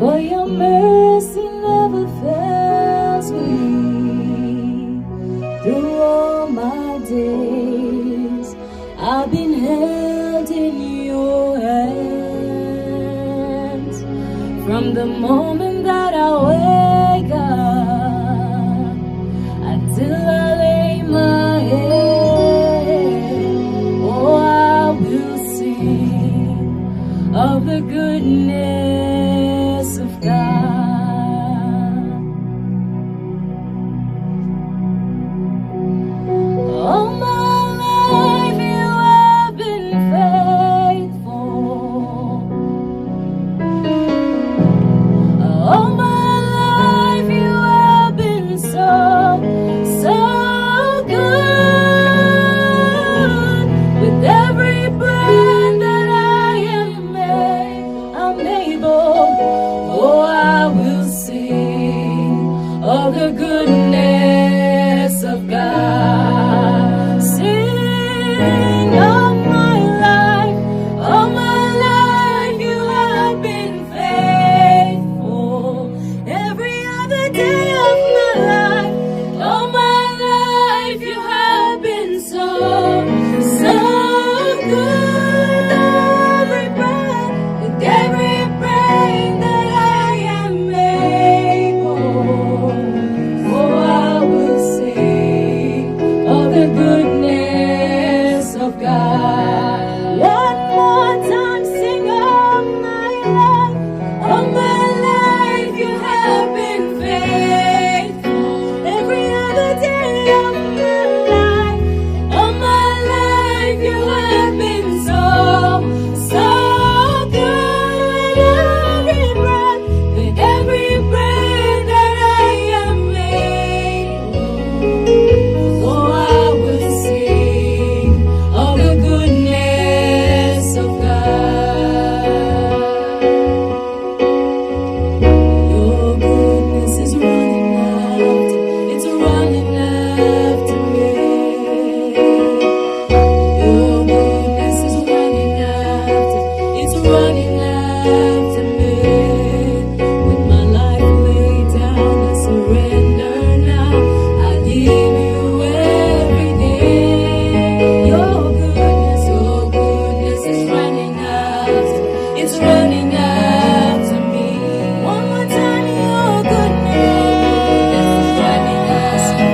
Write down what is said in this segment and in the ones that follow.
For your mercy never fails me. Through all my days, I've been held in your hands. From the moment that I wake up until I lay my head, oh, I will sing of the goodness of God. All my life you have been faithful. All my life you have been so, so good. With every breath that I am able, oh, I will sing of the goodness of God. Sing of my life, all my life you have been faithful. Every other day of my life, all my life you have been so, so good. Every breath, with every breath that I am able, oh, I will sing of the goodness of God. One more time, sing of my life. All my life you have been faithful. Every other day of my life, all my life you have been so, so good. With every breath that I am able, oh, I will sing of the goodness of God. Your goodness is running after, it's running after me. Your goodness is running after, it's running after me. With my life laid down, I surrender now. I give you every day. Your goodness is running after, it's running after me. One more time, your goodness is running after,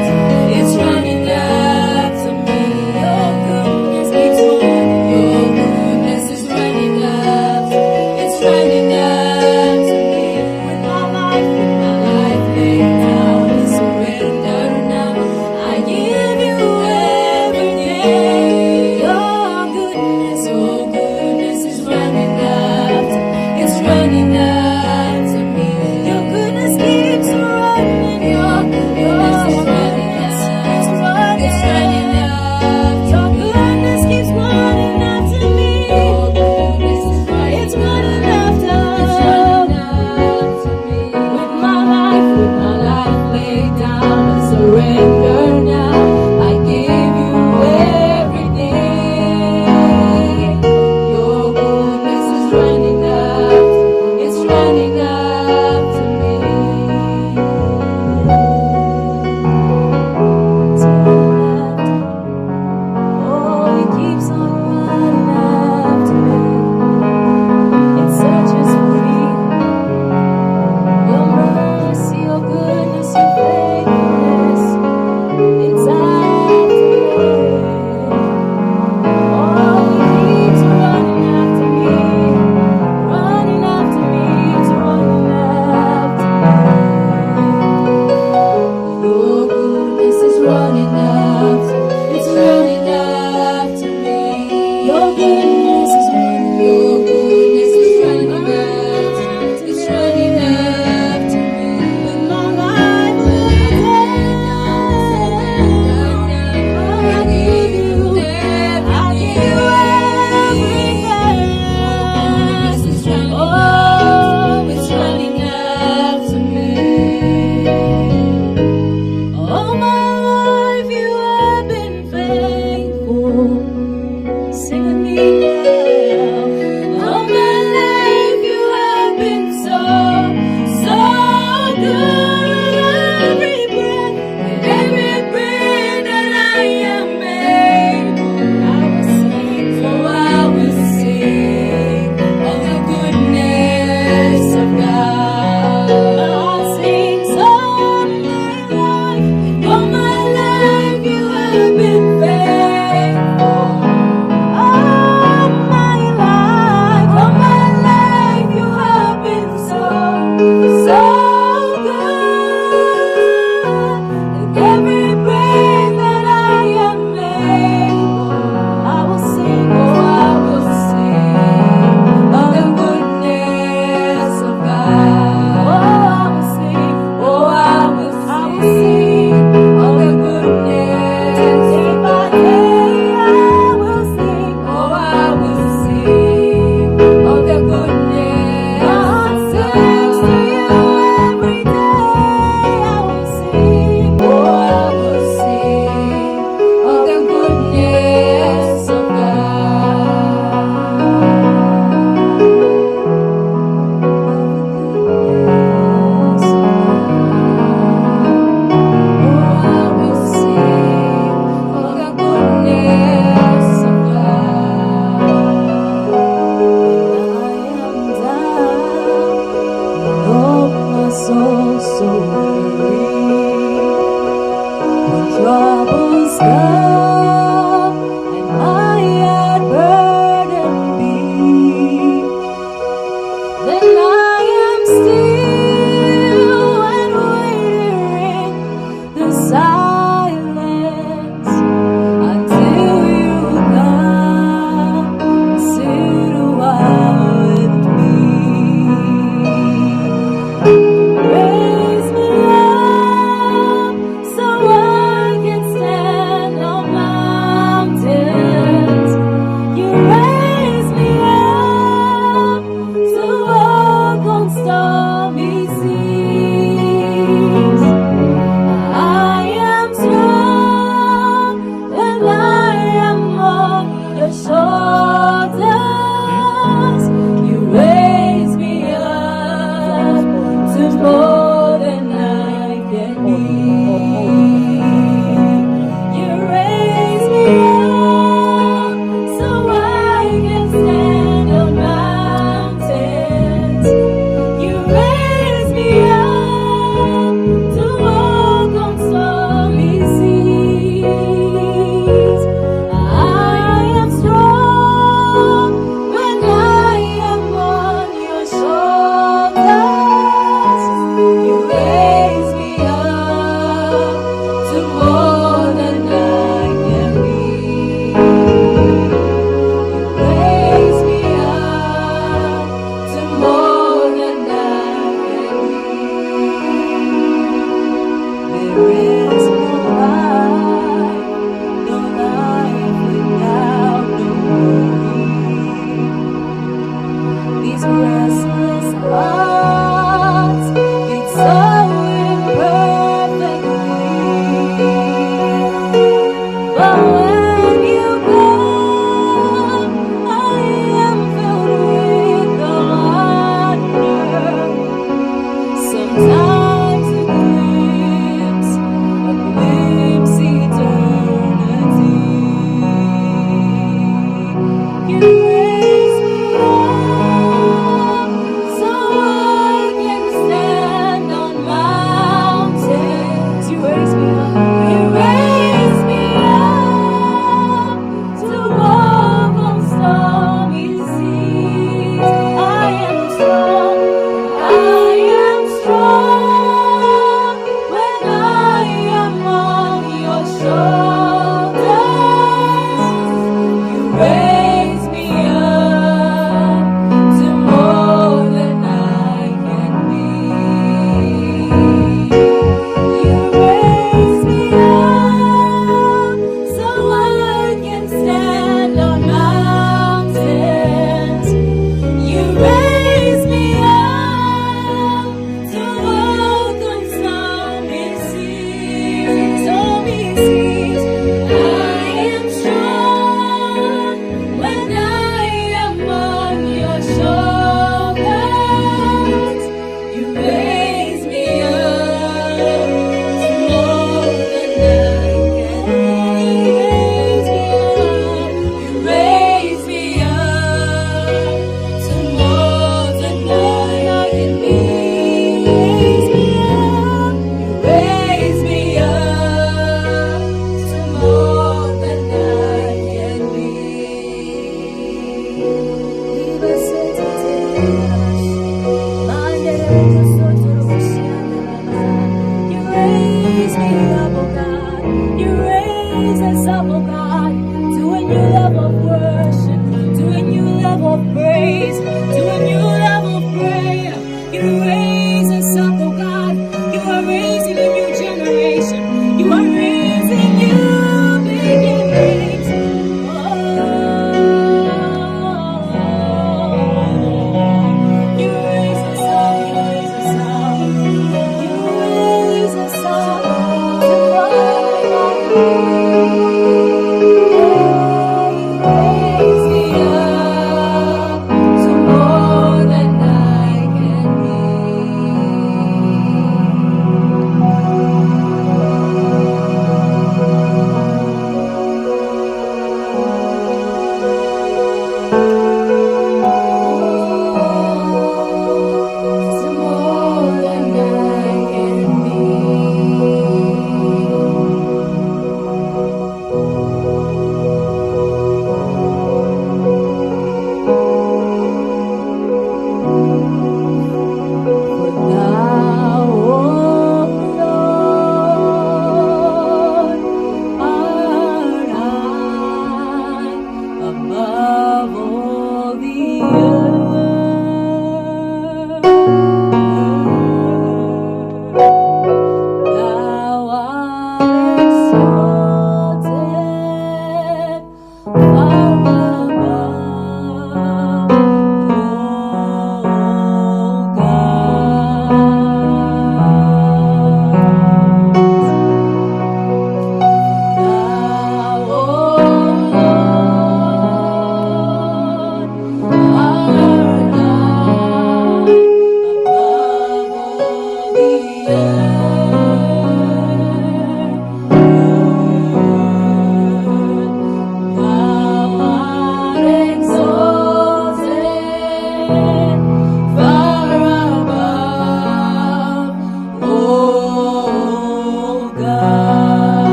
it's running after me. Your goodness keeps running, your goodness is running after,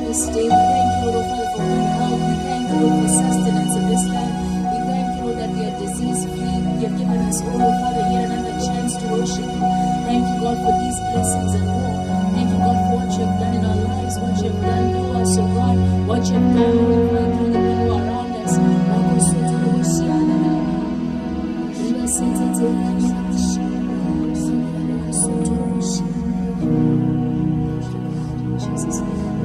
this day. We thank you, Lord, Father, for good health. We thank you, Lord, for sustenance in this land. We thank you, Lord, that we are disease free. You have given us, oh Lord, Father, yet another chance to worship you. Thank you, God, for these blessings and more. Thank you, God, for what you have done in our lives, what you have done through us, oh God, what you have done, Lord, Father, through the people around us. Jesus.